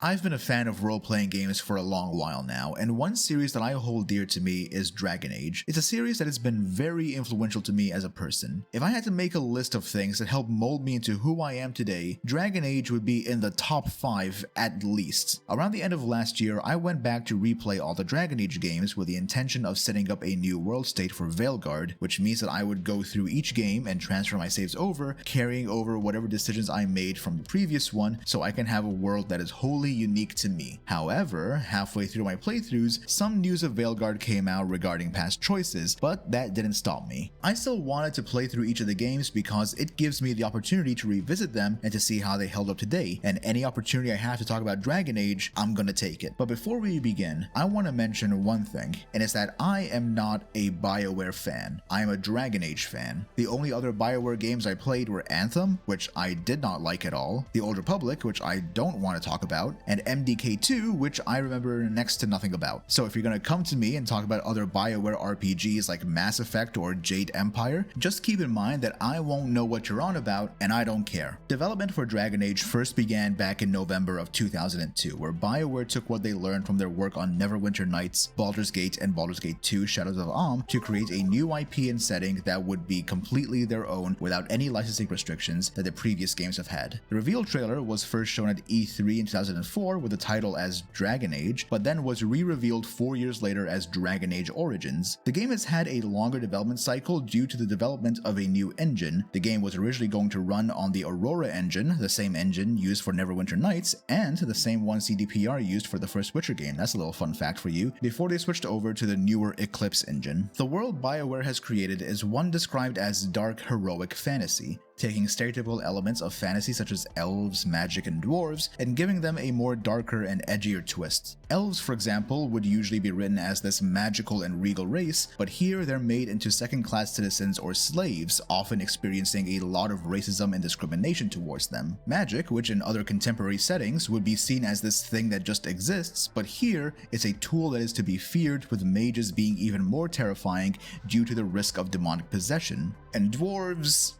I've been a fan of role-playing games for a long while now, and one series that I hold dear to me is Dragon Age. It's a series that has been very influential to me as a person. If I had to make a list of things that helped mold me into who I am today, Dragon Age would be in the top 5 at least. Around the end of last year, I went back to replay all the Dragon Age games with the intention of setting up a new world state for Veilguard, which means that I would go through each game and transfer my saves over, carrying over whatever decisions I made from the previous one so I can have a world that is wholly unique to me. However, halfway through my playthroughs, some news of Veilguard came out regarding past choices, but that didn't stop me. I still wanted to play through each of the games because it gives me the opportunity to revisit them and to see how they held up today, and any opportunity I have to talk about Dragon Age, I'm gonna take it. But before we begin, I want to mention one thing, and it's that I am not a BioWare fan. I am a Dragon Age fan. The only other BioWare games I played were Anthem, which I did not like at all, The Old Republic, which I don't want to talk about, and MDK2, which I remember next to nothing about. So if you're gonna come to me and talk about other BioWare RPGs like Mass Effect or Jade Empire, just keep in mind that I won't know what you're on about, and I don't care. Development for Dragon Age first began back in November of 2002, where BioWare took what they learned from their work on Neverwinter Nights, Baldur's Gate, and Baldur's Gate 2 Shadows of Amn to create a new IP and setting that would be completely their own without any licensing restrictions that the previous games have had. The reveal trailer was first shown at E3 in 2004 with the title as Dragon Age, but then was re-revealed 4 years later as Dragon Age Origins. The game has had a longer development cycle due to the development of a new engine. The game was originally going to run on the Aurora engine, the same engine used for Neverwinter Nights, and the same one CDPR used for the first Witcher game. That's a little fun fact for you, before they switched over to the newer Eclipse engine. The world BioWare has created is one described as dark heroic fantasy, taking stereotypical elements of fantasy such as elves, magic, and dwarves, and giving them a more darker and edgier twist. Elves, for example, would usually be written as this magical and regal race, but here they're made into second-class citizens or slaves, often experiencing a lot of racism and discrimination towards them. Magic, which in other contemporary settings would be seen as this thing that just exists, but here it's a tool that is to be feared, with mages being even more terrifying due to the risk of demonic possession. And dwarves,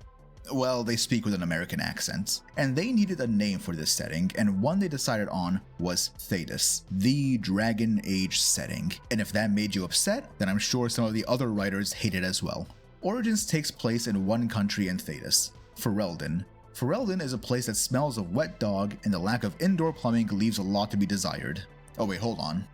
well, they speak with an American accent, and they needed a name for this setting, and one they decided on was Thedas, the Dragon Age setting. And if that made you upset, then I'm sure some of the other writers hate it as well. Origins takes place in one country in Thedas, Ferelden. Ferelden is a place that smells of wet dog, and the lack of indoor plumbing leaves a lot to be desired. Oh wait, hold on.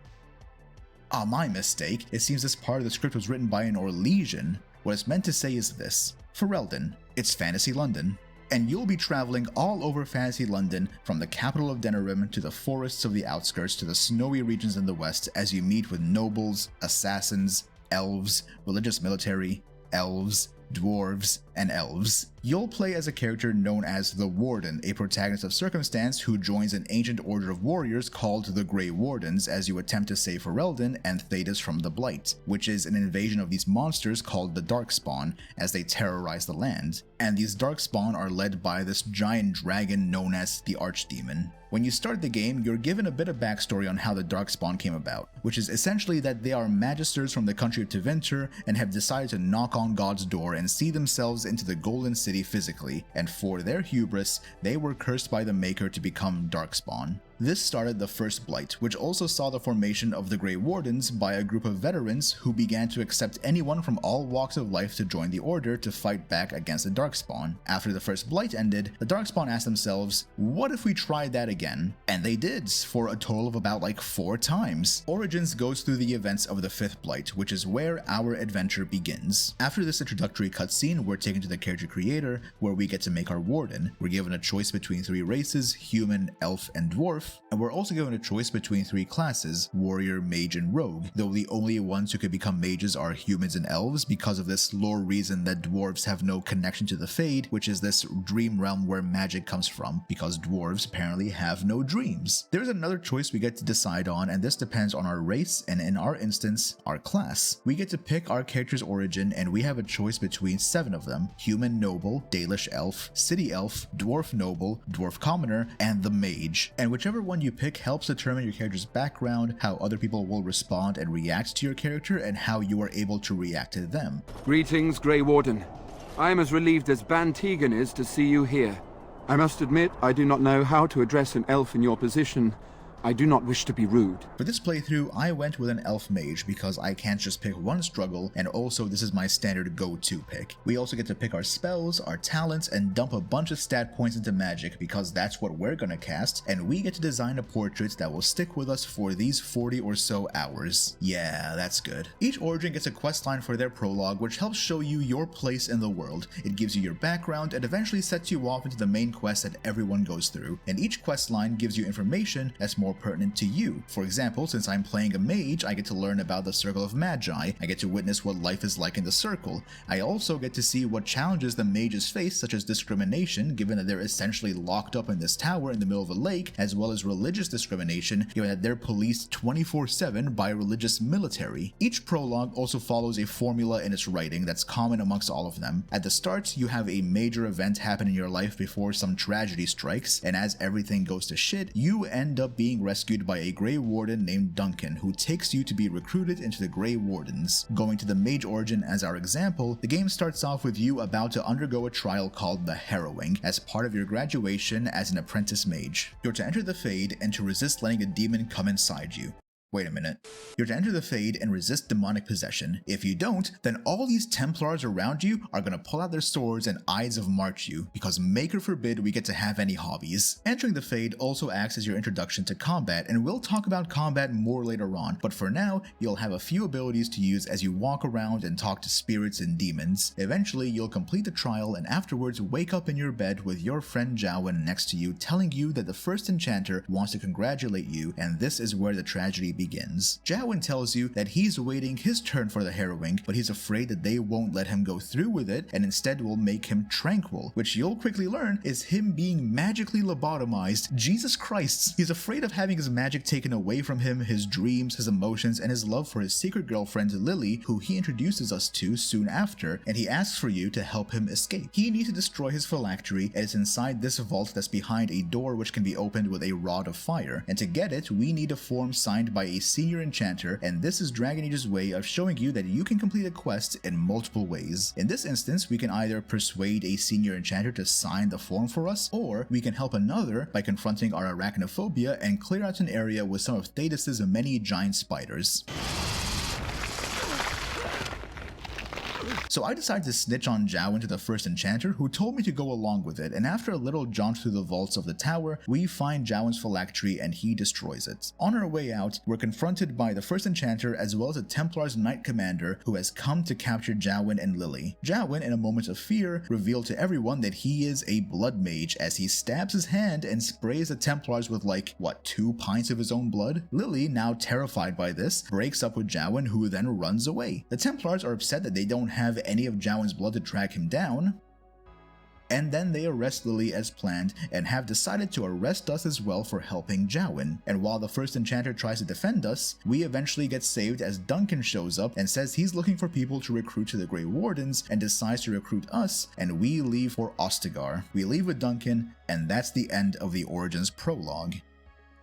My mistake. It seems this part of the script was written by an Orlesian. What it's meant to say is this: Ferelden, it's Fantasy London. And you'll be traveling all over Fantasy London, from the capital of Denerim to the forests of the outskirts to the snowy regions in the west, as you meet with nobles, assassins, elves, religious military, elves, dwarves, and elves. You'll play as a character known as the Warden, a protagonist of circumstance who joins an ancient order of warriors called the Grey Wardens as you attempt to save Ferelden and Thedas from the Blight, which is an invasion of these monsters called the Darkspawn, as they terrorize the land. And these Darkspawn are led by this giant dragon known as the Archdemon. When you start the game, you're given a bit of backstory on how the Darkspawn came about, which is essentially that they are magisters from the country of Tevinter and have decided to knock on God's door and see themselves into the Golden City physically, and for their hubris, they were cursed by the Maker to become Darkspawn. This started the First Blight, which also saw the formation of the Grey Wardens by a group of veterans who began to accept anyone from all walks of life to join the Order to fight back against the Darkspawn. After the First Blight ended, the Darkspawn asked themselves, what if we tried that again? And they did, for a total of about 4 times. Origins goes through the events of the Fifth Blight, which is where our adventure begins. After this introductory cutscene, we're taken to the character creator, where we get to make our Warden. We're given a choice between 3 races, human, elf, and dwarf, and we're also given a choice between 3 classes, warrior, mage, and rogue, though the only ones who could become mages are humans and elves because of this lore reason that dwarves have no connection to the Fade, which is this dream realm where magic comes from, because dwarves apparently have no dreams. There's another choice we get to decide on, and this depends on our race, and in our instance, our class. We get to pick our character's origin, and we have a choice between 7 of them: human noble, Dalish elf, city elf, dwarf noble, dwarf commoner, and the mage. And whichever one you pick helps determine your character's background, how other people will respond and react to your character, and how you are able to react to them. Greetings, Grey Warden. I am as relieved as Ban Tegan is to see you here. I must admit, I do not know how to address an elf in your position, I do not wish to be rude. For this playthrough, I went with an elf mage because I can't just pick one struggle, and also this is my standard go-to pick. We also get to pick our spells, our talents, and dump a bunch of stat points into magic because that's what we're gonna cast, and we get to design a portrait that will stick with us for these 40 or so hours. Yeah, that's good. Each origin gets a questline for their prologue, which helps show you your place in the world. It gives you your background and eventually sets you off into the main quest that everyone goes through, and each questline gives you information that's more pertinent to you. For example, since I'm playing a mage, I get to learn about the Circle of Magi. I get to witness what life is like in the Circle. I also get to see what challenges the mages face, such as discrimination, given that they're essentially locked up in this tower in the middle of a lake, as well as religious discrimination, given that they're policed 24/7 by a religious military. Each prologue also follows a formula in its writing that's common amongst all of them. At the start, you have a major event happen in your life before some tragedy strikes, and as everything goes to shit, you end up being rescued by a Grey Warden named Duncan, who takes you to be recruited into the Grey Wardens. Going to the mage origin as our example, the game starts off with you about to undergo a trial called the Harrowing as part of your graduation as an apprentice mage. You're to enter the Fade and to resist letting a demon come inside you. Wait a minute. You're to enter the Fade and resist demonic possession. If you don't, then all these Templars around you are gonna pull out their swords and Ides of March you, because maker forbid we get to have any hobbies. Entering the Fade also acts as your introduction to combat, and we'll talk about combat more later on, but for now, you'll have a few abilities to use as you walk around and talk to spirits and demons. Eventually, you'll complete the trial and afterwards wake up in your bed with your friend Jowen next to you, telling you that the first enchanter wants to congratulate you, and this is where the tragedy begins. Jowen tells you that he's waiting his turn for the Harrowing, but he's afraid that they won't let him go through with it and instead will make him tranquil, which you'll quickly learn is him being magically lobotomized. Jesus Christ! He's afraid of having his magic taken away from him, his dreams, his emotions, and his love for his secret girlfriend Lily, who he introduces us to soon after, and he asks for you to help him escape. He needs to destroy his phylactery, and it's inside this vault that's behind a door which can be opened with a rod of fire, and to get it, we need a form signed by a senior enchanter, and this is Dragon Age's way of showing you that you can complete a quest in multiple ways. In this instance, we can either persuade a senior enchanter to sign the form for us, or we can help another by confronting our arachnophobia and clear out an area with some of Thaddeus' many giant spiders. So I decided to snitch on Jowen to the first enchanter, who told me to go along with it, and after a little jaunt through the vaults of the tower, we find Jowen's phylactery and he destroys it. On our way out, we're confronted by the first enchanter as well as a Templar's Knight Commander who has come to capture Jowen and Lily. Jowen, in a moment of fear, revealed to everyone that he is a blood mage as he stabs his hand and sprays the Templars with 2 pints of his own blood? Lily, now terrified by this, breaks up with Jowen, who then runs away. The Templars are upset that they don't have any of Jowen's blood to track him down, and then they arrest Lily as planned and have decided to arrest us as well for helping Jowen. And while the first enchanter tries to defend us, we eventually get saved as Duncan shows up and says he's looking for people to recruit to the Grey Wardens and decides to recruit us, and we leave for Ostagar. We leave with Duncan, and that's the end of the Origins prologue.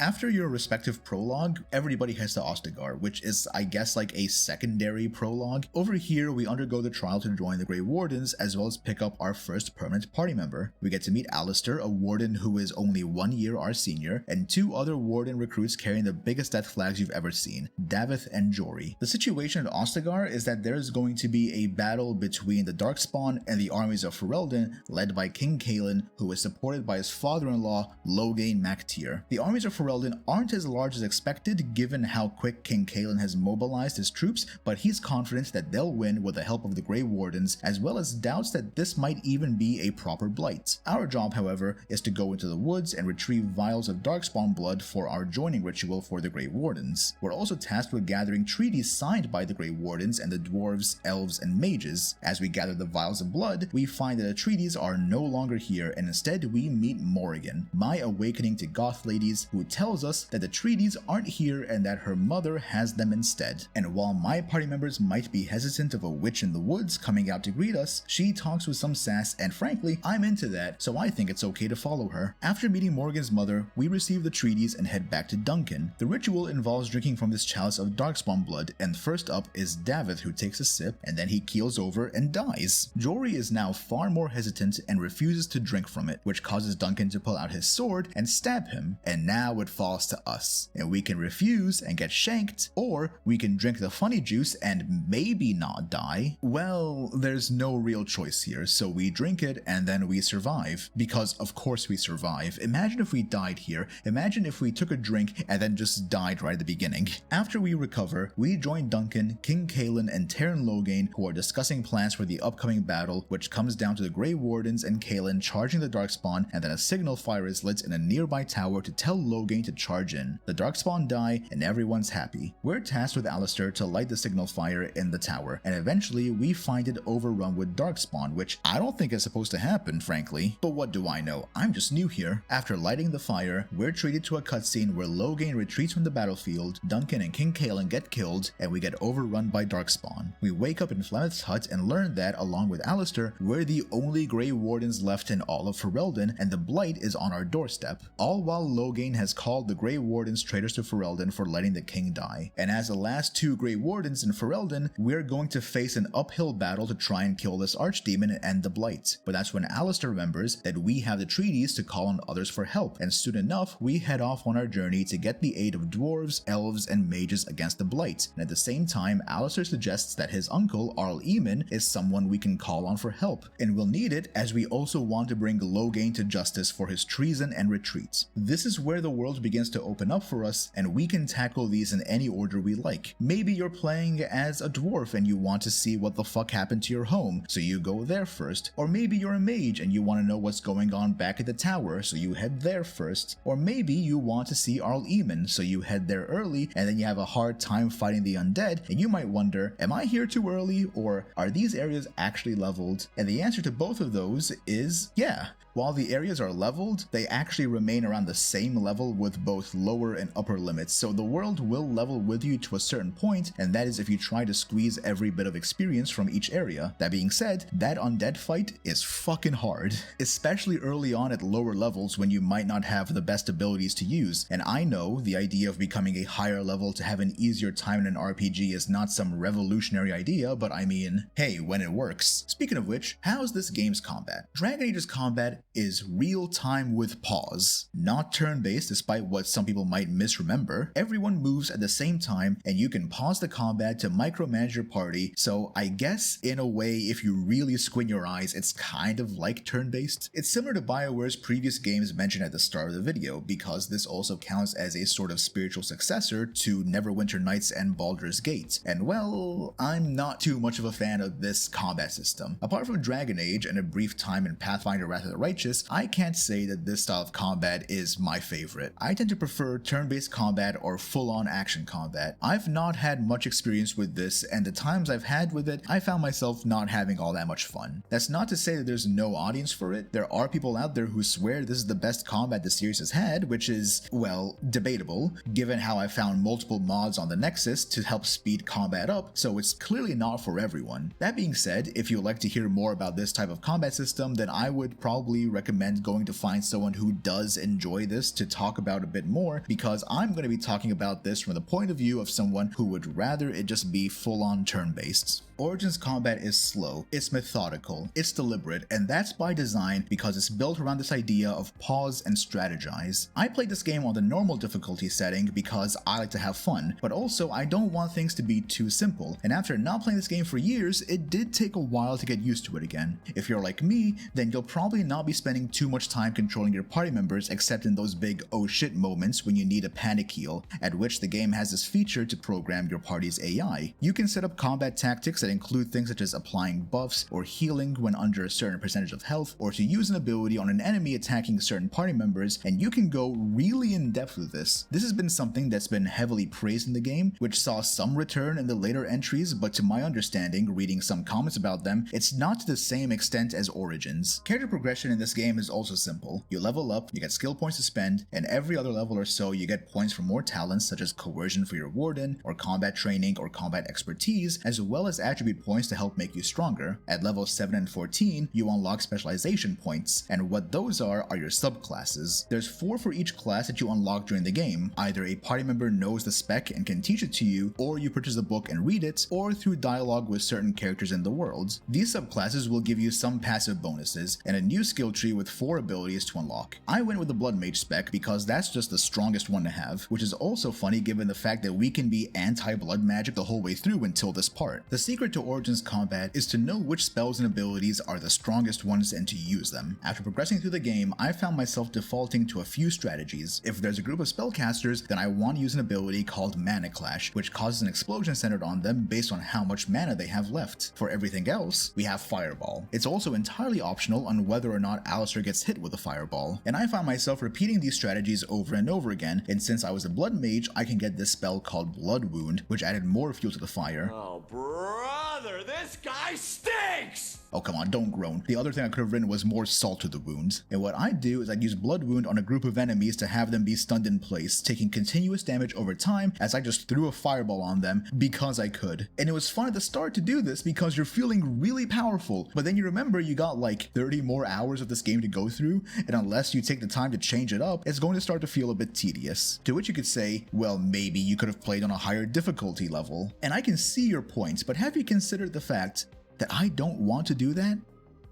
After your respective prologue, everybody heads to Ostagar, which is, I guess, like a secondary prologue. Over here, we undergo the trial to join the Grey Wardens, as well as pick up our first permanent party member. We get to meet Alistair, a warden who is only 1 year our senior, and 2 other warden recruits carrying the biggest death flags you've ever seen, Davith and Jory. The situation at Ostagar is that there's going to be a battle between the Darkspawn and the armies of Ferelden, led by King Cailan, who is supported by his father-in-law, Loghain MacTyr. The armies of Ferelden aren't as large as expected given how quick King Cailan has mobilized his troops, but he's confident that they'll win with the help of the Grey Wardens, as well as doubts that this might even be a proper blight. Our job, however, is to go into the woods and retrieve vials of Darkspawn blood for our joining ritual for the Grey Wardens. We're also tasked with gathering treaties signed by the Grey Wardens and the dwarves, elves, and mages. As we gather the vials of blood, we find that the treaties are no longer here, and instead we meet Morrigan, my awakening to goth ladies, who tells us that the treaties aren't here and that her mother has them instead. And while my party members might be hesitant of a witch in the woods coming out to greet us, she talks with some sass, and frankly, I'm into that, so I think it's okay to follow her. After meeting Morrigan's mother, we receive the treaties and head back to Duncan. The ritual involves drinking from this chalice of Darkspawn blood, and first up is Davith, who takes a sip, and then he keels over and dies. Jory is now far more hesitant and refuses to drink from it, which causes Duncan to pull out his sword and stab him, and now it falls to us. And we can refuse and get shanked, or we can drink the funny juice and maybe not die. Well, there's no real choice here, so we drink it and then we survive. Because of course we survive. Imagine if we died here. Imagine if we took a drink and then just died right at the beginning. After we recover, we join Duncan, King Kalen, and Terran Loghain, who are discussing plans for the upcoming battle, which comes down to the Grey Wardens and Kalen charging the Darkspawn, and then a signal fire is lit in a nearby tower to tell Loghain to charge in. The Darkspawn die, and everyone's happy. We're tasked with Alistair to light the signal fire in the tower, and eventually we find it overrun with Darkspawn, which I don't think is supposed to happen, frankly. But what do I know? I'm just new here. After lighting the fire, we're treated to a cutscene where Loghain retreats from the battlefield, Duncan and King Kalen get killed, and we get overrun by Darkspawn. We wake up in Flemeth's hut and learn that, along with Alistair, we're the only Grey Wardens left in all of Ferelden, and the Blight is on our doorstep. All while Loghain has called the Grey Wardens traitors to Ferelden for letting the king die. And as the last two Grey Wardens in Ferelden, we're going to face an uphill battle to try and kill this archdemon and end the Blight. But that's when Alistair remembers that we have the treaties to call on others for help, and soon enough, we head off on our journey to get the aid of dwarves, elves, and mages against the Blight. And at the same time, Alistair suggests that his uncle, Arl Eamon, is someone we can call on for help, and we'll need it as we also want to bring Loghain to justice for his treason and retreat. This is where the world begins to open up for us, and we can tackle these in any order we like. Maybe you're playing as a dwarf and you want to see what the fuck happened to your home, so you go there first. Or maybe you're a mage and you want to know what's going on back at the tower, so you head there first. Or maybe you want to see Arl Eamon, so you head there early, and then you have a hard time fighting the undead, and you might wonder, am I here too early, or are these areas actually leveled? And the answer to both of those is yeah. While the areas are leveled, they actually remain around the same level with both lower and upper limits, so the world will level with you to a certain point, and that is if you try to squeeze every bit of experience from each area. That being said, that undead fight is fucking hard, especially early on at lower levels when you might not have the best abilities to use, and I know the idea of becoming a higher level to have an easier time in an RPG is not some revolutionary idea, but I mean, hey, when it works. Speaking of which, how's this game's combat? Dragon Age's combat is real time with pause, not turn-based despite what some people might misremember. Everyone moves at the same time and you can pause the combat to micromanage your party, so I guess in a way if you really squint your eyes it's kind of like turn-based. It's similar to BioWare's previous games mentioned at the start of the video, because this also counts as a sort of spiritual successor to Neverwinter Nights and Baldur's Gate, and well, I'm not too much of a fan of this combat system. Apart from Dragon Age and a brief time in Pathfinder Wrath of the Righteous, I can't say that this style of combat is my favorite. I tend to prefer turn-based combat or full-on action combat. I've not had much experience with this, and the times I've had with it, I found myself not having all that much fun. That's not to say that there's no audience for it. There are people out there who swear this is the best combat the series has had, which is, well, debatable, given how I found multiple mods on the Nexus to help speed combat up, so it's clearly not for everyone. That being said, if you'd like to hear more about this type of combat system, then I would probably recommend going to find someone who does enjoy this to talk about a bit more, because I'm going to be talking about this from the point of view of someone who would rather it just be full-on turn-based. Origins combat is slow, it's methodical, it's deliberate, and that's by design because it's built around this idea of pause and strategize. I played this game on the normal difficulty setting because I like to have fun, but also I don't want things to be too simple, and after not playing this game for years, it did take a while to get used to it again. If you're like me, then you'll probably not be spending too much time controlling your party members except in those big oh shit moments when you need a panic heal, at which the game has this feature to program your party's AI. You can set up combat tactics that include things such as applying buffs or healing when under a certain percentage of health, or to use an ability on an enemy attacking certain party members, and you can go really in depth with this. This has been something that's been heavily praised in the game, which saw some return in the later entries, but to my understanding, reading some comments about them, it's not to the same extent as Origins. Character progression in this game is also simple. You level up, you get skill points to spend, and every other level or so you get points for more talents such as coercion for your warden, or combat training or combat expertise, as well as attribute points to help make you stronger. At levels 7 and 14, you unlock specialization points, and what those are your subclasses. There's 4 for each class that you unlock during the game. Either a party member knows the spec and can teach it to you, or you purchase the book and read it, or through dialogue with certain characters in the world. These subclasses will give you some passive bonuses, and a new skill tree with 4 abilities to unlock. I went with the Blood Mage spec because that's just the strongest one to have, which is also funny given the fact that we can be anti-blood magic the whole way through until this part. The secret to Origins combat is to know which spells and abilities are the strongest ones and to use them. After progressing through the game, I found myself defaulting to a few strategies. If there's a group of spellcasters, then I want to use an ability called Mana Clash, which causes an explosion centered on them based on how much mana they have left. For everything else, we have Fireball. It's also entirely optional on whether or not Alistair gets hit with a fireball, and I found myself repeating these strategies over and over again, and since I was a blood mage, I can get this spell called Blood Wound, which added more fuel to the fire. Oh, brother, this guy stinks! Oh come on, don't groan. The other thing I could have written was more salt to the wounds. And what I'd do is I'd use Blood Wound on a group of enemies to have them be stunned in place, taking continuous damage over time as I just threw a fireball on them because I could. And it was fun at the start to do this because you're feeling really powerful, but then you remember you got like 30 more hours of this game to go through, and unless you take the time to change it up, it's going to start to feel a bit tedious. To which you could say, well, maybe you could have played on a higher difficulty level. And I can see your points, but have you considered the fact that I don't want to do that?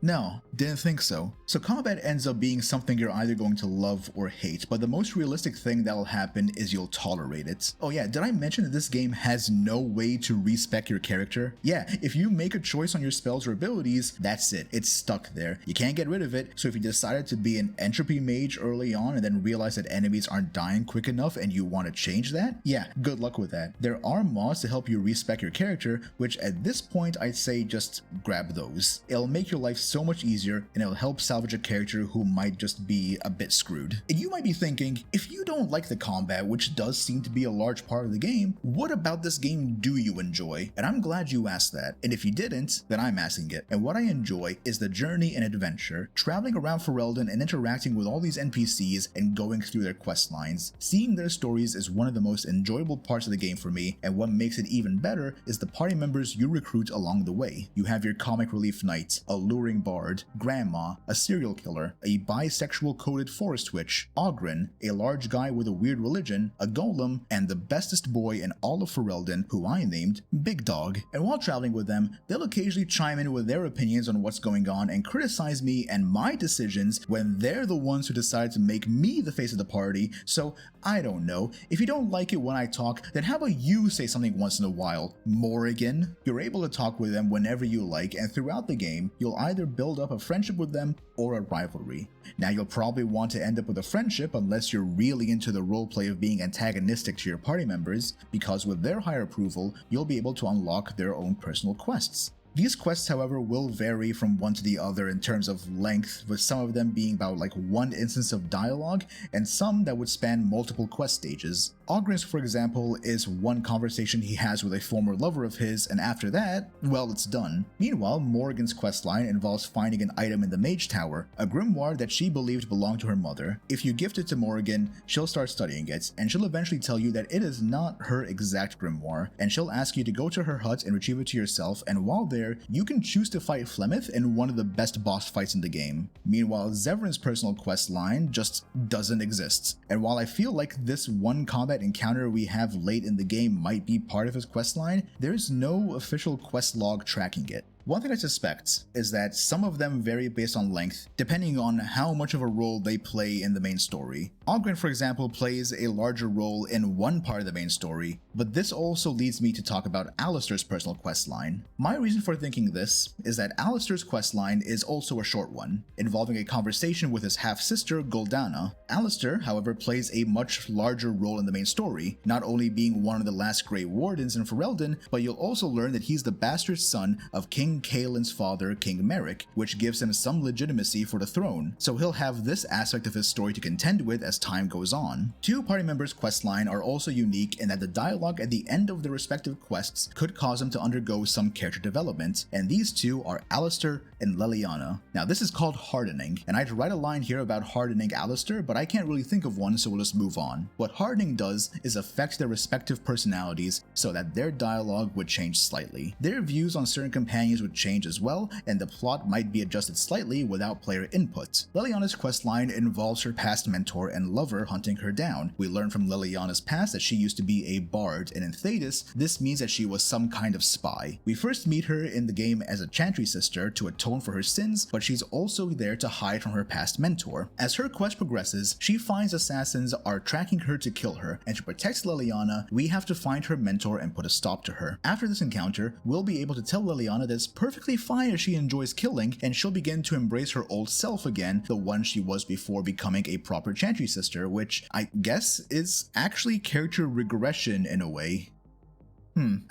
No, didn't think so. So combat ends up being something you're either going to love or hate, but the most realistic thing that'll happen is you'll tolerate it. Oh yeah, did I mention that this game has no way to respec your character? Yeah, if you make a choice on your spells or abilities, that's it, it's stuck there. You can't get rid of it, so if you decided to be an entropy mage early on and then realize that enemies aren't dying quick enough and you want to change that, yeah, good luck with that. There are mods to help you respec your character, which at this point I'd say just grab those. It'll make your life so much easier, and it'll help salvage a character who might just be a bit screwed. And you might be thinking, if you don't like the combat, which does seem to be a large part of the game, what about this game do you enjoy? And I'm glad you asked that, and if you didn't, then I'm asking it. And what I enjoy is the journey and adventure, traveling around Ferelden and interacting with all these NPCs and going through their quest lines. Seeing their stories is one of the most enjoyable parts of the game for me, and what makes it even better is the party members you recruit along the way. You have your comic relief knight, a luring bard, grandma, a serial killer, a bisexual coded forest witch, Ogren, a large guy with a weird religion, a golem, and the bestest boy in all of Ferelden, who I named Big Dog. And while traveling with them, they'll occasionally chime in with their opinions on what's going on and criticize me and my decisions when they're the ones who decide to make me the face of the party. So I don't know, if you don't like it when I talk, then how about you say something once in a while, Morrigan? You're able to talk with them whenever you like, and throughout the game, you'll either build up a friendship with them or a rivalry. Now you'll probably want to end up with a friendship unless you're really into the roleplay of being antagonistic to your party members, because with their high approval, you'll be able to unlock their own personal quests. These quests, however, will vary from one to the other in terms of length, with some of them being about like one instance of dialogue, and some that would span multiple quest stages. Ogren's, for example, is one conversation he has with a former lover of his, and after that, well, it's done. Meanwhile, Morrigan's questline involves finding an item in the Mage Tower, a grimoire that she believed belonged to her mother. If you gift it to Morrigan, she'll start studying it, and she'll eventually tell you that it is not her exact grimoire, and she'll ask you to go to her hut and retrieve it to yourself, and while there, you can choose to fight Flemeth in one of the best boss fights in the game. Meanwhile, Zevran's personal quest line just doesn't exist, and while I feel like this one combat encounter we have late in the game might be part of his questline, there's no official quest log tracking it. One thing I suspect is that some of them vary based on length, depending on how much of a role they play in the main story. Ogren, for example, plays a larger role in one part of the main story, but this also leads me to talk about Alistair's personal questline. My reason for thinking this is that Alistair's questline is also a short one, involving a conversation with his half-sister, Goldana. Alistair, however, plays a much larger role in the main story, not only being one of the last Grey Wardens in Ferelden, but you'll also learn that he's the bastard son of King Kaelin's father, King Merrick, which gives him some legitimacy for the throne, so he'll have this aspect of his story to contend with as time goes on. Two party members' questline are also unique in that the dialogue at the end of their respective quests could cause them to undergo some character development, and these two are Alistair and Leliana. Now this is called hardening, and I'd write a line here about hardening Alistair, but I can't really think of one, so we'll just move on. What hardening does is affect their respective personalities so that their dialogue would change slightly. Their views on certain companions would change as well, and the plot might be adjusted slightly without player input. Liliana's questline involves her past mentor and lover hunting her down. We learn from Liliana's past that she used to be a bard, and in Thetis, this means that she was some kind of spy. We first meet her in the game as a chantry sister to atone for her sins, but she's also there to hide from her past mentor. As her quest progresses, she finds assassins are tracking her to kill her, and to protect Liliana, we have to find her mentor and put a stop to her. After this encounter, we'll be able to tell Liliana that it's perfectly fine if she enjoys killing, and she'll begin to embrace her old self again, the one she was before becoming a proper chantry sister, which I guess is actually character regression in a way.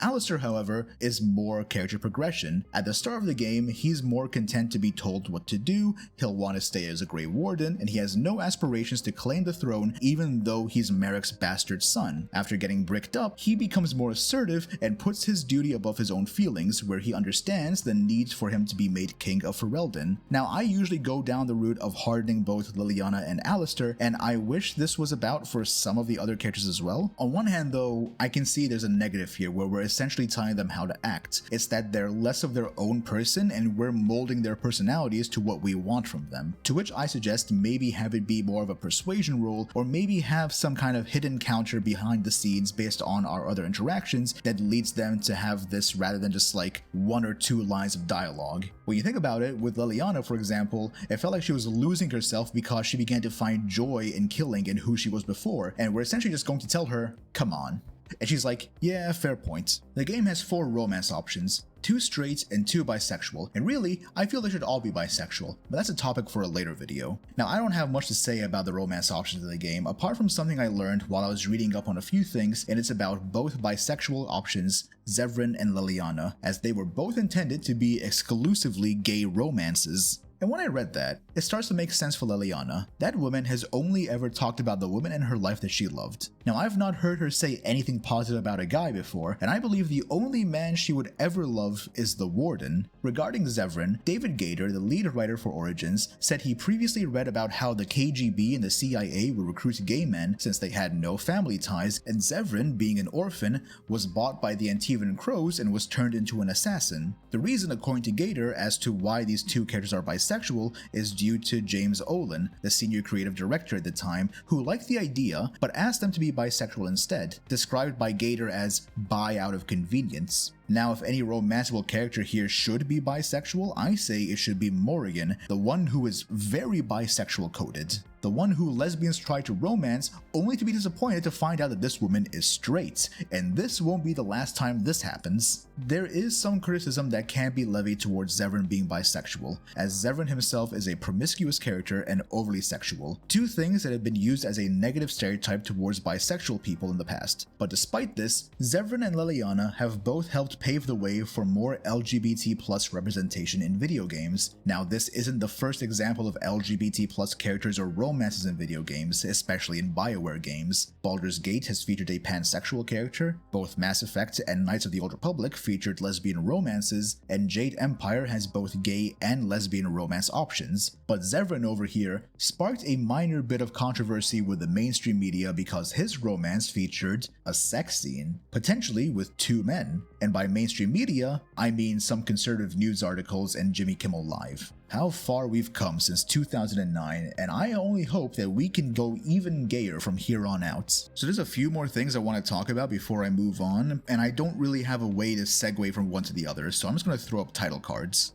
Alistair, however, is more character progression. At the start of the game, he's more content to be told what to do, he'll want to stay as a Grey Warden, and he has no aspirations to claim the throne even though he's Merrick's bastard son. After getting bricked up, he becomes more assertive and puts his duty above his own feelings, where he understands the need for him to be made king of Ferelden. Now, I usually go down the route of hardening both Liliana and Alistair, and I wish this was about for some of the other characters as well. On one hand though, I can see there's a negative here where we're essentially telling them how to act. It's that they're less of their own person and we're molding their personalities to what we want from them. To which I suggest maybe have it be more of a persuasion role, or maybe have some kind of hidden counter behind the scenes based on our other interactions that leads them to have this rather than just like 1 or 2 lines of dialogue. When you think about it, with Liliana for example, it felt like she was losing herself because she began to find joy in killing in who she was before, and we're essentially just going to tell her, come on. And she's like, yeah, fair point. The game has 4 romance options, 2 straight and 2 bisexual, and really, I feel they should all be bisexual, but that's a topic for a later video. Now, I don't have much to say about the romance options of the game, apart from something I learned while I was reading up on a few things, and it's about both bisexual options, Zevran and Liliana, as they were both intended to be exclusively gay romances. And when I read that, it starts to make sense for Liliana. That woman has only ever talked about the women in her life that she loved. Now, I've not heard her say anything positive about a guy before, and I believe the only man she would ever love is the Warden. Regarding Zevran, David Gator, the lead writer for Origins, said he previously read about how the KGB and the CIA would recruit gay men since they had no family ties, and Zevran, being an orphan, was bought by the Antivan Crows and was turned into an assassin. The reason, according to Gator, as to why these two characters are bisexual is due to James Olin, the senior creative director at the time, who liked the idea but asked them to be bisexual instead, described by Gator as bi out of convenience. Now, if any romanceable character here should be bisexual, I say it should be Morrigan, the one who is very bisexual coded. The one who lesbians try to romance only to be disappointed to find out that this woman is straight, and this won't be the last time this happens. There is some criticism that can be levied towards Zevran being bisexual, as Zevran himself is a promiscuous character and overly sexual, 2 things that have been used as a negative stereotype towards bisexual people in the past. But despite this, Zevran and Liliana have both helped pave the way for more LGBT+ representation in video games. Now, this isn't the first example of LGBT+ characters or romances in video games, especially in BioWare games. Baldur's Gate has featured a pansexual character, both Mass Effect and Knights of the Old Republic featured lesbian romances, and Jade Empire has both gay and lesbian romance options. But Zevran over here sparked a minor bit of controversy with the mainstream media because his romance featured a sex scene, potentially with 2 men. And by mainstream media, I mean some conservative news articles and Jimmy Kimmel Live. How far we've come since 2009, and I only hope that we can go even gayer from here on out. So there's a few more things I want to talk about before I move on, and I don't really have a way to segue from one to the other, so I'm just going to throw up title cards.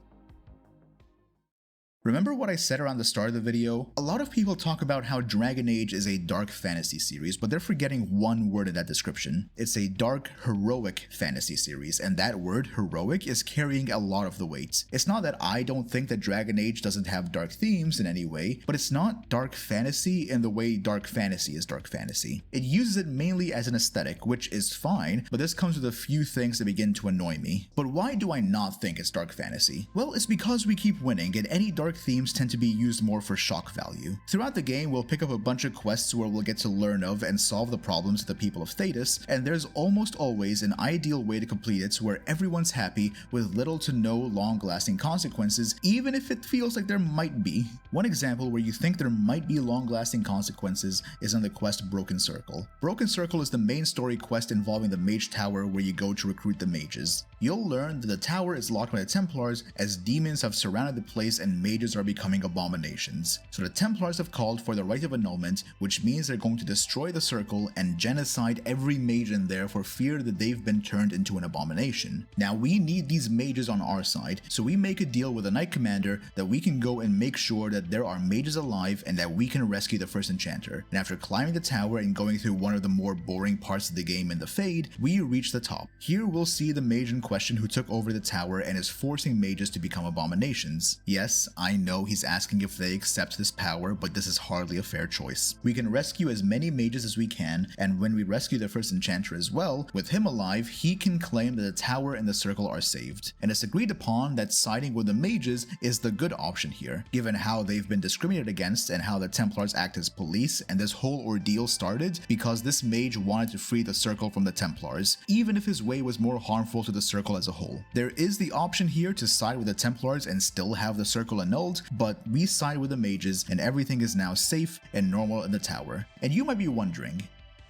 Remember what I said around the start of the video? A lot of people talk about how Dragon Age is a dark fantasy series, but they're forgetting one word in that description. It's a dark, heroic fantasy series, and that word, heroic, is carrying a lot of the weight. It's not that I don't think that Dragon Age doesn't have dark themes in any way, but it's not dark fantasy in the way dark fantasy is dark fantasy. It uses it mainly as an aesthetic, which is fine, but this comes with a few things that begin to annoy me. But why do I not think it's dark fantasy? Well, it's because we keep winning, and any dark dark themes tend to be used more for shock value. Throughout the game, we'll pick up a bunch of quests where we'll get to learn of and solve the problems of the people of Thetis, and there's almost always an ideal way to complete it where everyone's happy with little to no long-lasting consequences, even if it feels like there might be. One example where you think there might be long-lasting consequences is on the quest Broken Circle. Broken Circle is the main story quest involving the Mage Tower where you go to recruit the mages. You'll learn that the tower is locked by the Templars as demons have surrounded the place and mages are becoming abominations. So the Templars have called for the Rite of Annulment, which means they're going to destroy the circle and genocide every mage in there for fear that they've been turned into an abomination. Now we need these mages on our side, so we make a deal with the Knight Commander that we can go and make sure that there are mages alive and that we can rescue the first enchanter. And after climbing the tower and going through one of the more boring parts of the game in the Fade, we reach the top. Here we'll see the mage in question who took over the tower and is forcing mages to become abominations. Yes, I know he's asking if they accept this power, but this is hardly a fair choice. We can rescue as many mages as we can, and when we rescue the first enchanter as well, with him alive, he can claim that the tower and the circle are saved. And it's agreed upon that siding with the mages is the good option here, given how they've been discriminated against and how the Templars act as police, and this whole ordeal started because this mage wanted to free the circle from the Templars, even if his way was more harmful to the circle as a whole. There is the option here to side with the Templars and still have the circle annulled, but we side with the mages and everything is now safe and normal in the tower. And you might be wondering,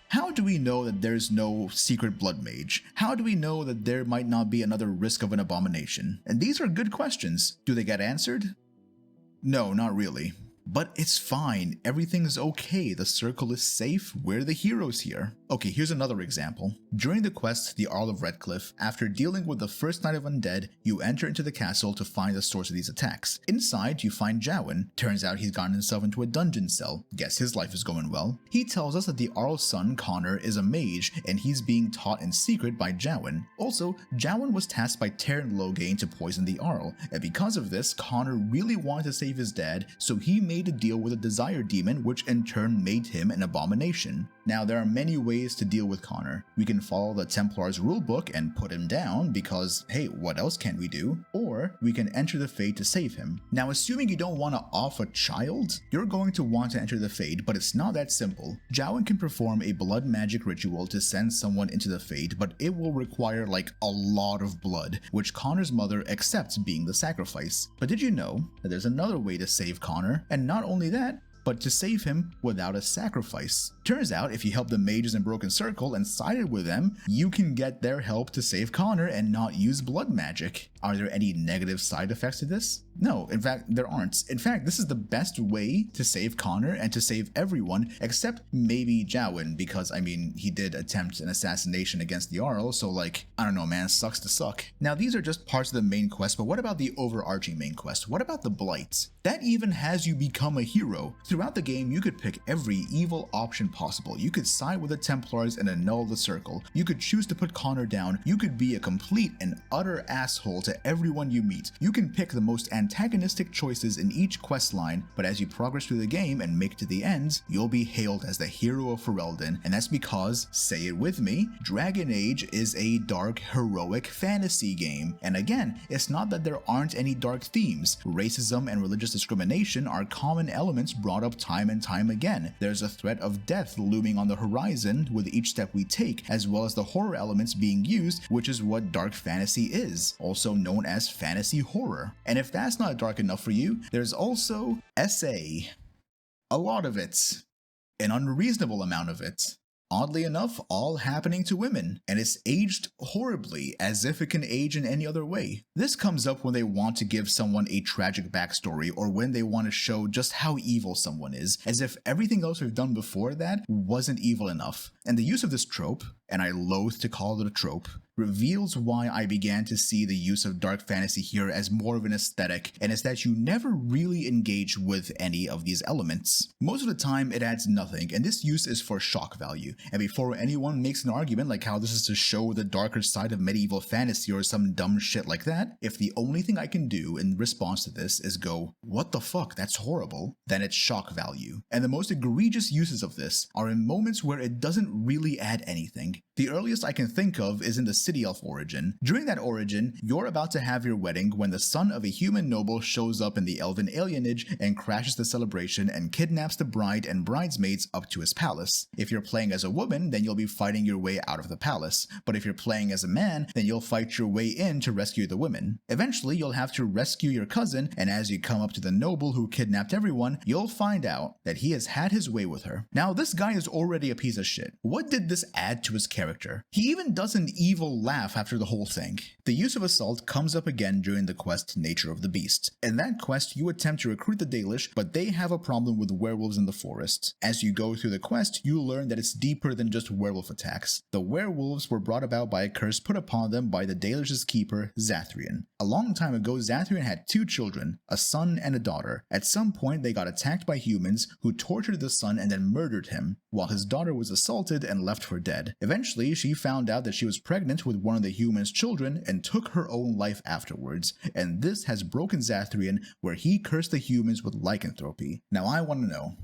how do we know that there's no secret blood mage? How do we know that there might not be another risk of an abomination? And these are good questions. Do they get answered? No, not really. But it's fine, everything's okay, the circle is safe, we're the heroes here. Okay, here's another example. During the quest, the Arl of Redcliffe, after dealing with the first Knight of Undead, you enter into the castle to find the source of these attacks. Inside, you find Jowen. Turns out he's gotten himself into a dungeon cell. Guess his life is going well. He tells us that the Arl's son, Connor, is a mage, and he's being taught in secret by Jowen. Also, Jowen was tasked by Terran Loghain to poison the Arl, and because of this, Connor really wanted to save his dad, so he made a deal with a desire demon, which in turn made him an abomination. Now, there are many ways to deal with Connor. We can follow the Templars rulebook and put him down because, hey, what else can we do? Or we can enter the Fade to save him. Now, assuming you don't want to off a child, you're going to want to enter the Fade, but it's not that simple. Jowen can perform a blood magic ritual to send someone into the Fade, but it will require like a lot of blood, which Connor's mother accepts being the sacrifice. But did you know that there's another way to save Connor? And not only that, but to save him without a sacrifice. Turns out, if you help the mages in Broken Circle and sided with them, you can get their help to save Connor and not use blood magic. Are there any negative side effects to this? No, in fact, there aren't. In fact, this is the best way to save Connor and to save everyone, except maybe Jowen, because, I mean, he did attempt an assassination against the Arl, so like, I don't know, man, sucks to suck. Now, these are just parts of the main quest, but what about the overarching main quest? What about the Blight? That even has you become a hero. Throughout the game, you could pick every evil option possible. You could side with the Templars and annul the circle. You could choose to put Connor down. You could be a complete and utter asshole to everyone you meet. You can pick the most antagonistic choices in each quest line, but as you progress through the game and make it to the end, you'll be hailed as the hero of Ferelden, and that's because, say it with me, Dragon Age is a dark, heroic fantasy game. And again, it's not that there aren't any dark themes. Racism and religious discrimination are common elements brought up time and time again. There's a threat of death looming on the horizon with each step we take, as well as the horror elements being used, which is what dark fantasy is, also known as fantasy horror. And if that's not dark enough for you, there's also SA. A lot of it. An unreasonable amount of it. Oddly enough, all happening to women, and it's aged horribly, as if it can age in any other way. This comes up when they want to give someone a tragic backstory, or when they want to show just how evil someone is, as if everything else we've done before that wasn't evil enough. And the use of this trope, and I loathe to call it a trope, reveals why I began to see the use of dark fantasy here as more of an aesthetic, and it's that you never really engage with any of these elements. Most of the time it adds nothing, and this use is for shock value. And before anyone makes an argument like how this is to show the darker side of medieval fantasy or some dumb shit like that, if the only thing I can do in response to this is go, what the fuck, that's horrible, then it's shock value. And the most egregious uses of this are in moments where it doesn't really add anything. The earliest I can think of is in the City Elf origin. During that origin, you're about to have your wedding when the son of a human noble shows up in the elven alienage and crashes the celebration and kidnaps the bride and bridesmaids up to his palace. If you're playing as a woman, then you'll be fighting your way out of the palace. But if you're playing as a man, then you'll fight your way in to rescue the women. Eventually, you'll have to rescue your cousin, and as you come up to the noble who kidnapped everyone, you'll find out that he has had his way with her. Now, this guy is already a piece of shit. What did this add to his character? He even does an evil laugh after the whole thing. The use of assault comes up again during the quest Nature of the Beast. In that quest, you attempt to recruit the Dalish, but they have a problem with werewolves in the forest. As you go through the quest, you learn that it's deeper than just werewolf attacks. The werewolves were brought about by a curse put upon them by the Dalish's keeper, Zathrian. A long time ago, Zathrian had 2 children, a son and a daughter. At some point, they got attacked by humans who tortured the son and then murdered him, while his daughter was assaulted and left for dead. Eventually, she found out that she was pregnant with one of the humans' children and took her own life afterwards, and this has broken Zathrian, where he cursed the humans with lycanthropy. Now I want to know,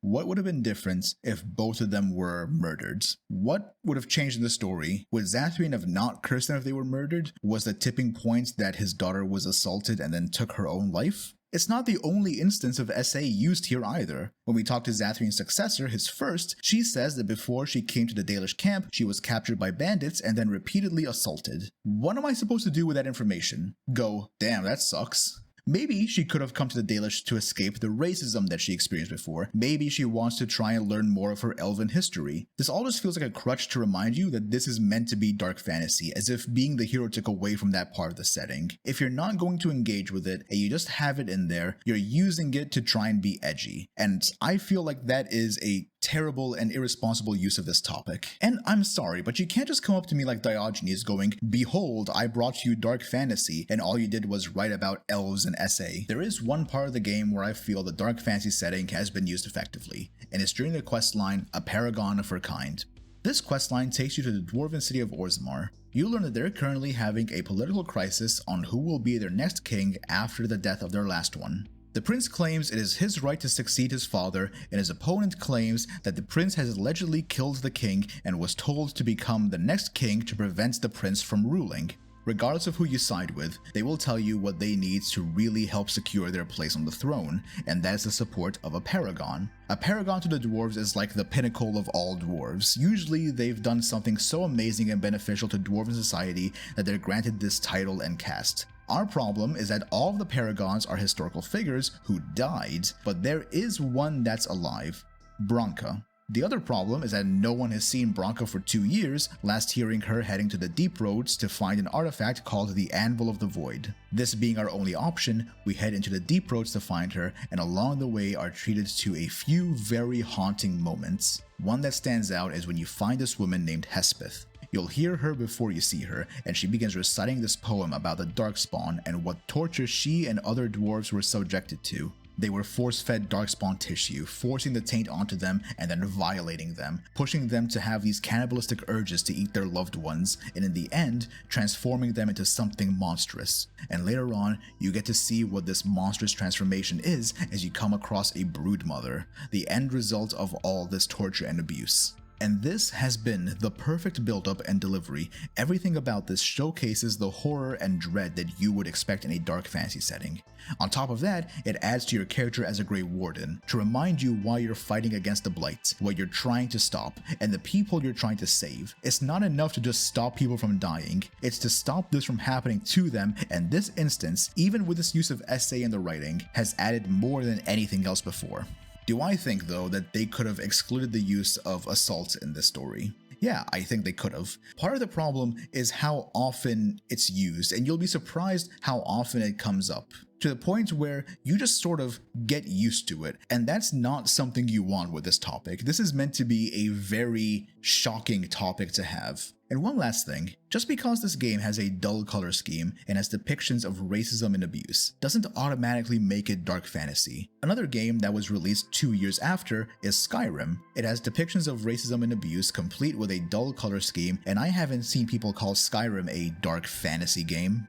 what would have been different if both of them were murdered? What would have changed in the story? Would Zathrian have not cursed them if they were murdered? Was the tipping point that his daughter was assaulted and then took her own life? It's not the only instance of SA used here either. When we talk to Zathrian's successor, his first, she says that before she came to the Dalish camp, she was captured by bandits and then repeatedly assaulted. What am I supposed to do with that information? Go, damn, that sucks. Maybe she could have come to the Dalish to escape the racism that she experienced before. Maybe she wants to try and learn more of her elven history. This all just feels like a crutch to remind you that this is meant to be dark fantasy, as if being the hero took away from that part of the setting. If you're not going to engage with it and you just have it in there, you're using it to try and be edgy. And I feel like that is a terrible and irresponsible use of this topic. And I'm sorry, but you can't just come up to me like Diogenes going, "Behold, I brought you dark fantasy," and all you did was write about elves and SA. There is one part of the game where I feel the dark fantasy setting has been used effectively, and it's during the questline, A Paragon of Her Kind. This questline takes you to the dwarven city of Orzammar. You learn that they're currently having a political crisis on who will be their next king after the death of their last one. The prince claims it is his right to succeed his father, and his opponent claims that the prince has allegedly killed the king and was told to become the next king to prevent the prince from ruling. Regardless of who you side with, they will tell you what they need to really help secure their place on the throne, and that is the support of a paragon. A paragon to the dwarves is like the pinnacle of all dwarves. Usually they've done something so amazing and beneficial to dwarven society that they're granted this title and caste. Our problem is that all of the paragons are historical figures who died, but there is one that's alive, Branka. The other problem is that no one has seen Branka for 2 years, last hearing her heading to the Deep Roads to find an artifact called the Anvil of the Void. This being our only option, we head into the Deep Roads to find her, and along the way are treated to a few very haunting moments. One that stands out is when you find this woman named Hespeth. You'll hear her before you see her, and she begins reciting this poem about the Darkspawn and what torture she and other dwarves were subjected to. They were force-fed Darkspawn tissue, forcing the taint onto them and then violating them, pushing them to have these cannibalistic urges to eat their loved ones, and in the end, transforming them into something monstrous. And later on, you get to see what this monstrous transformation is as you come across a broodmother, the end result of all this torture and abuse. And this has been the perfect build-up and delivery. Everything about this showcases the horror and dread that you would expect in a dark fantasy setting. On top of that, it adds to your character as a Grey Warden, to remind you why you're fighting against the Blight, what you're trying to stop, and the people you're trying to save. It's not enough to just stop people from dying, it's to stop this from happening to them, and this instance, even with this use of SA in the writing, has added more than anything else before. Do I think, though, that they could have excluded the use of assault in this story? Yeah, I think they could have. Part of the problem is how often it's used, and you'll be surprised how often it comes up, to the point where you just sort of get used to it, and that's not something you want with this topic. This is meant to be a very shocking topic to have. And one last thing, just because this game has a dull color scheme and has depictions of racism and abuse, doesn't automatically make it dark fantasy. Another game that was released 2 years after is Skyrim. It has depictions of racism and abuse complete with a dull color scheme, and I haven't seen people call Skyrim a dark fantasy game.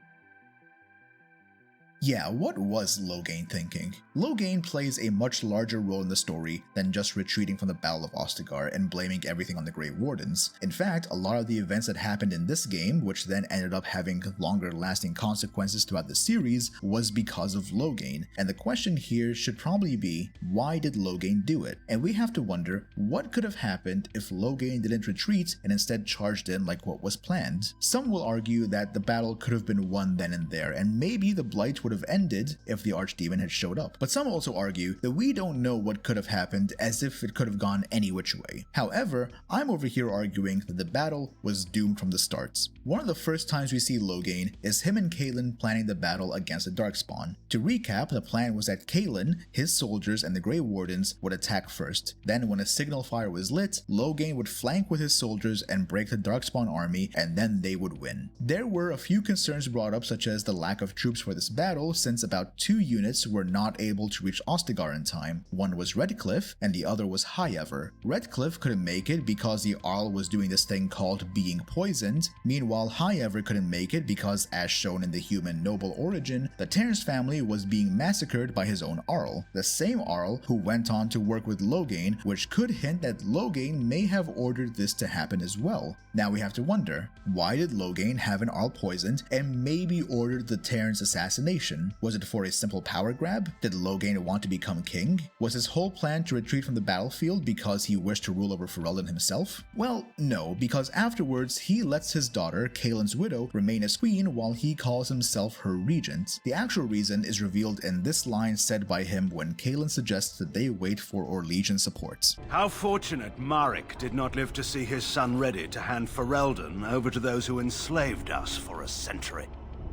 Yeah, what was Loghain thinking? Loghain plays a much larger role in the story than just retreating from the Battle of Ostagar and blaming everything on the Grey Wardens. In fact, a lot of the events that happened in this game, which then ended up having longer lasting consequences throughout the series, was because of Loghain. And the question here should probably be, why did Loghain do it? And we have to wonder, what could have happened if Loghain didn't retreat and instead charged in like what was planned? Some will argue that the battle could have been won then and there, and maybe the Blight would have ended if the Archdemon had showed up. But some also argue that we don't know what could have happened, as if it could have gone any which way. However, I'm over here arguing that the battle was doomed from the start. One of the first times we see Loghain is him and Cailan planning the battle against the Darkspawn. To recap, the plan was that Cailan, his soldiers, and the Grey Wardens would attack first. Then when a signal fire was lit, Loghain would flank with his soldiers and break the Darkspawn army, and then they would win. There were a few concerns brought up, such as the lack of troops for this battle, since about 2 units were not able to reach Ostagar in time. One was Redcliffe, and the other was Highever. Redcliffe couldn't make it because the Arl was doing this thing called being poisoned. Meanwhile, Highever couldn't make it because, as shown in the human noble origin, the Terrence family was being massacred by his own Arl, the same Arl who went on to work with Loghain, which could hint that Loghain may have ordered this to happen as well. Now we have to wonder, why did Loghain have an Arl poisoned and maybe ordered the Terrence assassination? Was it for a simple power grab? Did Loghain want to become king? Was his whole plan to retreat from the battlefield because he wished to rule over Ferelden himself? Well, no, because afterwards he lets his daughter, Cailan's widow, remain as queen while he calls himself her regent. The actual reason is revealed in this line said by him when Cailan suggests that they wait for Orlesian support. How fortunate Marek did not live to see his son ready to hand Ferelden over to those who enslaved us for a century.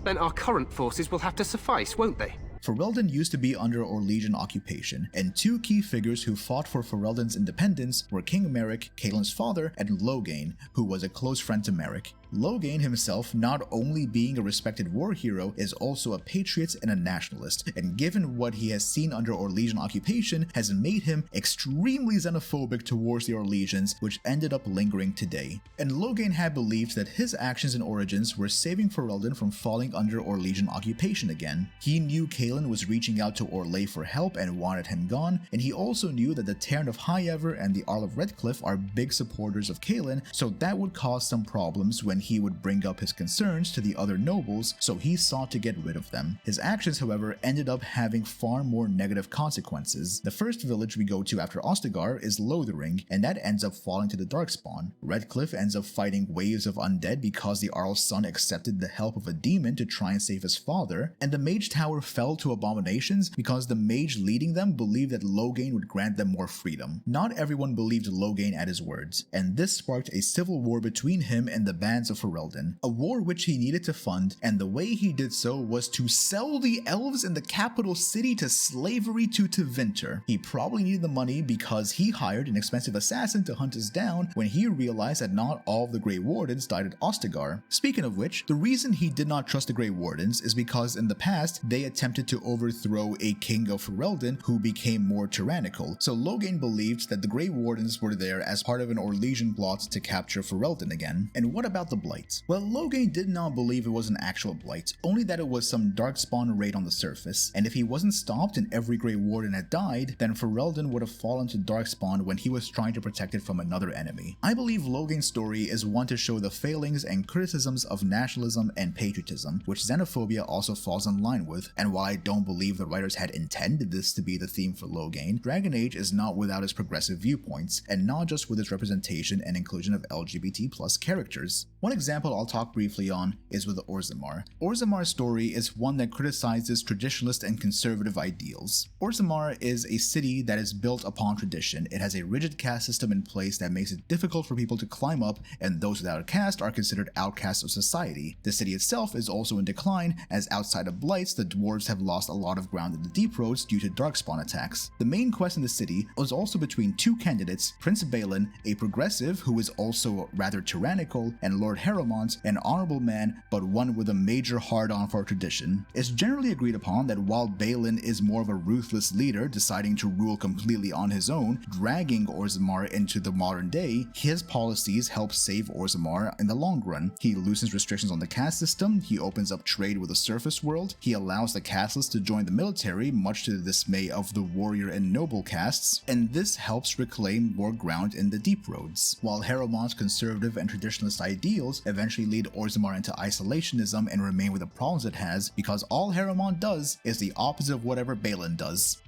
Then our current forces will have to suffice, won't they? Ferelden used to be under Orlesian occupation, and 2 key figures who fought for Ferelden's independence were King Merrick, Cailan's father, and Loghain, who was a close friend to Merrick. Loghain himself, not only being a respected war hero, is also a patriot and a nationalist, and given what he has seen under Orlesian occupation, has made him extremely xenophobic towards the Orlesians, which ended up lingering today. And Loghain had believed that his actions and origins were saving Ferelden from falling under Orlesian occupation again. He knew Cailan was reaching out to Orlais for help and wanted him gone, and he also knew that the Terran of Highever and the Arl of Redcliffe are big supporters of Cailan, so that would cause some problems when he would bring up his concerns to the other nobles, so he sought to get rid of them. His actions, however, ended up having far more negative consequences. The first village we go to after Ostagar is Lothering, and that ends up falling to the Darkspawn. Redcliffe ends up fighting waves of undead because the Arl's son accepted the help of a demon to try and save his father, and the Mage Tower fell to abominations because the mage leading them believed that Loghain would grant them more freedom. Not everyone believed Loghain at his words, and this sparked a civil war between him and the bands of Ferelden, a war which he needed to fund, and the way he did so was to sell the elves in the capital city to slavery to Tevinter. He probably needed the money because he hired an expensive assassin to hunt us down when he realized that not all of the Grey Wardens died at Ostagar. Speaking of which, the reason he did not trust the Grey Wardens is because in the past they attempted to overthrow a king of Ferelden who became more tyrannical, so Loghain believed that the Grey Wardens were there as part of an Orlesian plot to capture Ferelden again. And what about the Blight? Well, Loghain did not believe it was an actual Blight, only that it was some Darkspawn raid on the surface, and if he wasn't stopped and every Grey Warden had died, then Ferelden would have fallen to Darkspawn when he was trying to protect it from another enemy. I believe Loghain's story is one to show the failings and criticisms of nationalism and patriotism, which xenophobia also falls in line with, and while I don't believe the writers had intended this to be the theme for Loghain, Dragon Age is not without its progressive viewpoints, and not just with its representation and inclusion of LGBT+ characters. One example I'll talk briefly on is with Orzammar. Orzamar's story is one that criticizes traditionalist and conservative ideals. Orzammar is a city that is built upon tradition. It has a rigid caste system in place that makes it difficult for people to climb up, and those without a caste are considered outcasts of society. The city itself is also in decline, as outside of Blights, the dwarves have lost a lot of ground in the Deep Roads due to Darkspawn attacks. The main quest in the city was also between 2 candidates, Prince Balin, a progressive who is also rather tyrannical, and Lord Lord Harrowmont, an honorable man, but one with a major hard-on for tradition. It's generally agreed upon that while Balin is more of a ruthless leader, deciding to rule completely on his own, dragging Orzammar into the modern day, his policies help save Orzammar in the long run. He loosens restrictions on the caste system, he opens up trade with the surface world, he allows the casteless to join the military, much to the dismay of the warrior and noble castes, and this helps reclaim more ground in the Deep Roads. While Harrowmont's conservative and traditionalist ideals eventually lead Orzammar into isolationism and remain with the problems it has, because all Harrowmont does is the opposite of whatever Balin does.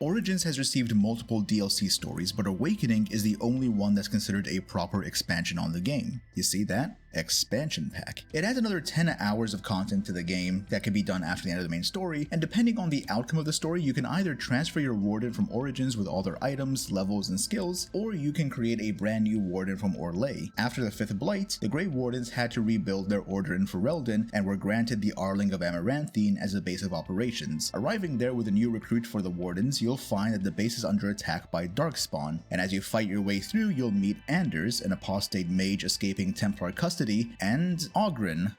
Origins has received multiple DLC stories, but Awakening is the only one that's considered a proper expansion on the game. You see that? Expansion pack. It adds another 10 hours of content to the game that can be done after the end of the main story, and depending on the outcome of the story, you can either transfer your warden from Origins with all their items, levels, and skills, or you can create a brand new warden from Orlais. After the 5th Blight, the Grey Wardens had to rebuild their order in Ferelden and were granted the Arling of Amaranthine as a base of operations. Arriving there with a new recruit for the Wardens, you'll find that the base is under attack by Darkspawn, and as you fight your way through, you'll meet Anders, an apostate mage escaping Templar custody, and Oghren.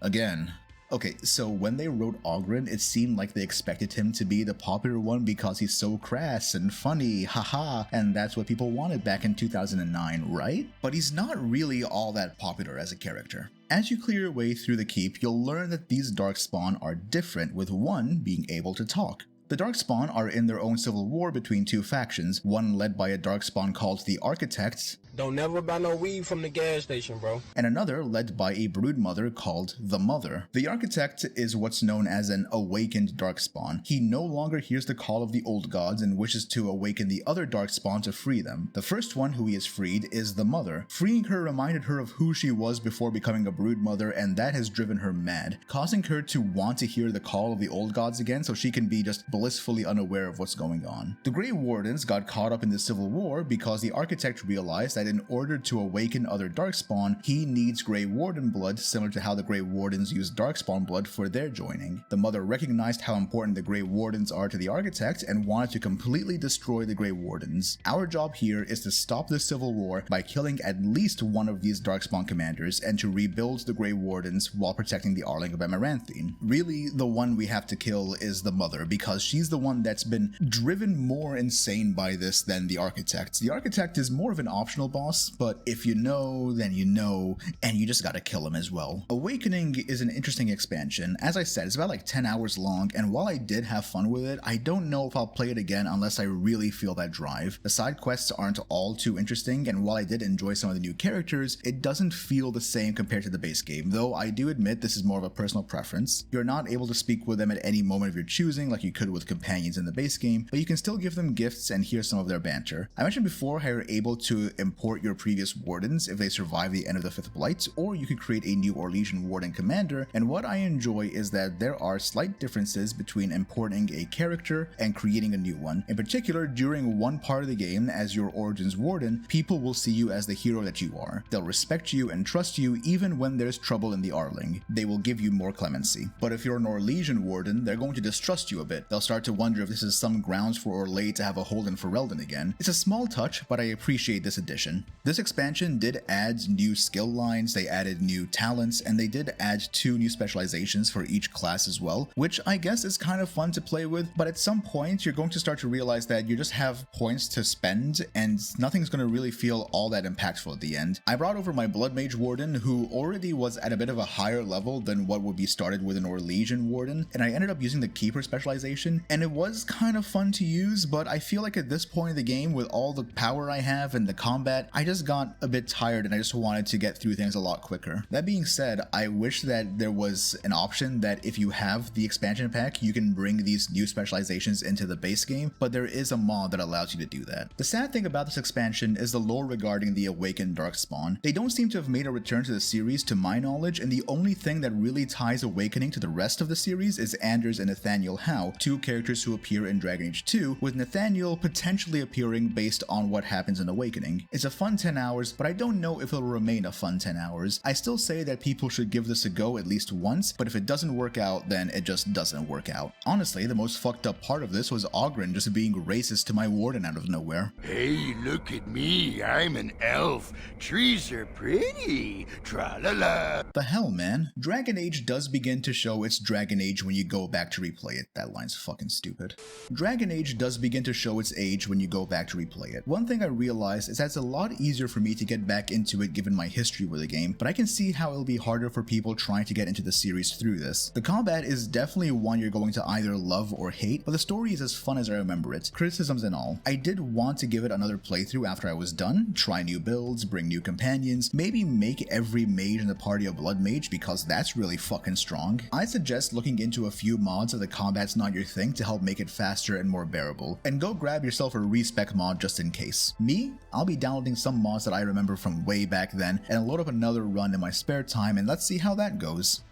Again. Okay, so when they wrote Oghren, it seemed like they expected him to be the popular one because he's so crass and funny, haha, and that's what people wanted back in 2009, right? But he's not really all that popular as a character. As you clear your way through the keep, you'll learn that these Darkspawn are different, with one being able to talk. The Darkspawn are in their own civil war between two factions, one led by a Darkspawn called the Architect, Don't never buy no weed from the gas station, bro. and another led by a broodmother called the Mother. The Architect is what's known as an awakened Darkspawn. He no longer hears the call of the old gods and wishes to awaken the other Darkspawn to free them. The first one who he has freed is the Mother. Freeing her reminded her of who she was before becoming a broodmother, and that has driven her mad, causing her to want to hear the call of the old gods again so she can be just blissfully unaware of what's going on. The Grey Wardens got caught up in the civil war because the Architect realized that in order to awaken other Darkspawn, he needs Grey Warden blood, similar to how the Grey Wardens use Darkspawn blood for their joining. The Mother recognized how important the Grey Wardens are to the Architect and wanted to completely destroy the Grey Wardens. Our job here is to stop this civil war by killing at least one of these Darkspawn commanders and to rebuild the Grey Wardens while protecting the Arling of Amaranthine. Really, the one we have to kill is the Mother, because she's the one that's been driven more insane by this than the Architect. The Architect is more of an optional boss, but if you know, then you know, and you just gotta kill him as well. Awakening is an interesting expansion. As I said, it's about like 10 hours long, and while I did have fun with it, I don't know if I'll play it again unless I really feel that drive. The side quests aren't all too interesting, and while I did enjoy some of the new characters, it doesn't feel the same compared to the base game, though I do admit this is more of a personal preference. You're not able to speak with them at any moment of your choosing like you could with companions in the base game, but you can still give them gifts and hear some of their banter. I mentioned before how you're able to import your previous wardens if they survive the end of the 5th Blight, or you could create a new Orlesian warden commander, and what I enjoy is that there are slight differences between importing a character and creating a new one. In particular, during one part of the game, as your Origins warden, people will see you as the hero that you are. They'll respect you and trust you even when there's trouble in the Arling. They will give you more clemency. But if you're an Orlesian warden, they're going to distrust you a bit. They'll start to wonder if this is some grounds for Orlais to have a hold in Ferelden again. It's a small touch, but I appreciate this addition. This expansion did add new skill lines, they added new talents, and they did add 2 new specializations for each class as well, which I guess is kind of fun to play with, but at some point you're going to start to realize that you just have points to spend and nothing's going to really feel all that impactful at the end. I brought over my Blood Mage Warden, who already was at a bit of a higher level than what would be started with an Orlesian Warden, and I ended up using the Keeper specialization, and it was kind of fun to use, but I feel like at this point in the game, with all the power I have and the combat, I just got a bit tired and I just wanted to get through things a lot quicker. That being said, I wish that there was an option that if you have the expansion pack, you can bring these new specializations into the base game, but there is a mod that allows you to do that. The sad thing about this expansion is the lore regarding the Awakened Darkspawn. They don't seem to have made a return to the series to my knowledge, and the only thing that really ties Awakening to the rest of the series is Anders and Nathaniel Howe, 2 characters who appear in Dragon Age 2, with Nathaniel potentially appearing based on what happens in Awakening. It's a fun 10 hours, but I don't know if it'll remain a fun 10 hours. I still say that people should give this a go at least once, but if it doesn't work out, then it just doesn't work out. Honestly, the most fucked up part of this was Oghren just being racist to my warden out of nowhere. Hey, look at me, I'm an elf. Trees are pretty. Tra-la-la. The hell, man? Dragon Age does begin to show its Dragon Age when you go back to replay it. That line's fucking stupid. Dragon Age does begin to show its age when you go back to replay it. One thing I realized is that it's a lot easier for me to get back into it given my history with the game, but I can see how it'll be harder for people trying to get into the series through this. The combat is definitely one you're going to either love or hate, but the story is as fun as I remember it, criticisms and all. I did want to give it another playthrough after I was done, try new builds, bring new companions, maybe make every mage in the party a blood mage because that's really fucking strong. I'd suggest looking into a few mods if the combat's not your thing to help make it faster and more bearable, and go grab yourself a respec mod just in case. Me? I'll be downloading some mods that I remember from way back then and load up another run in my spare time, and let's see how that goes.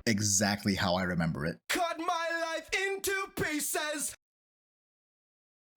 Exactly how I remember it. Cut my life into pieces!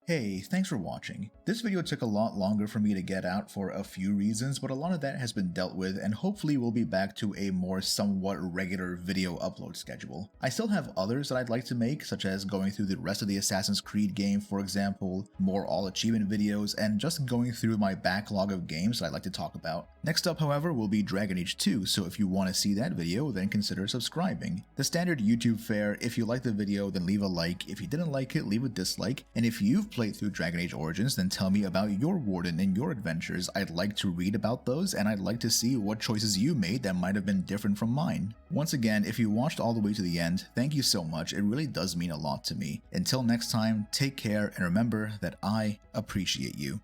Hey, thanks for watching. This video took a lot longer for me to get out for a few reasons, but a lot of that has been dealt with, and hopefully we'll be back to a more somewhat regular video upload schedule. I still have others that I'd like to make, such as going through the rest of the Assassin's Creed game, for example, more all achievement videos, and just going through my backlog of games that I'd like to talk about. Next up, however, will be Dragon Age 2, so if you want to see that video, then consider subscribing. The standard YouTube fare: if you liked the video, then leave a like; if you didn't like it, leave a dislike; and if you've played through Dragon Age Origins, then tell me about your warden and your adventures. I'd like to read about those, and I'd like to see what choices you made that might have been different from mine. Once again, if you watched all the way to the end, thank you so much. It really does mean a lot to me. Until next time, take care, and remember that I appreciate you.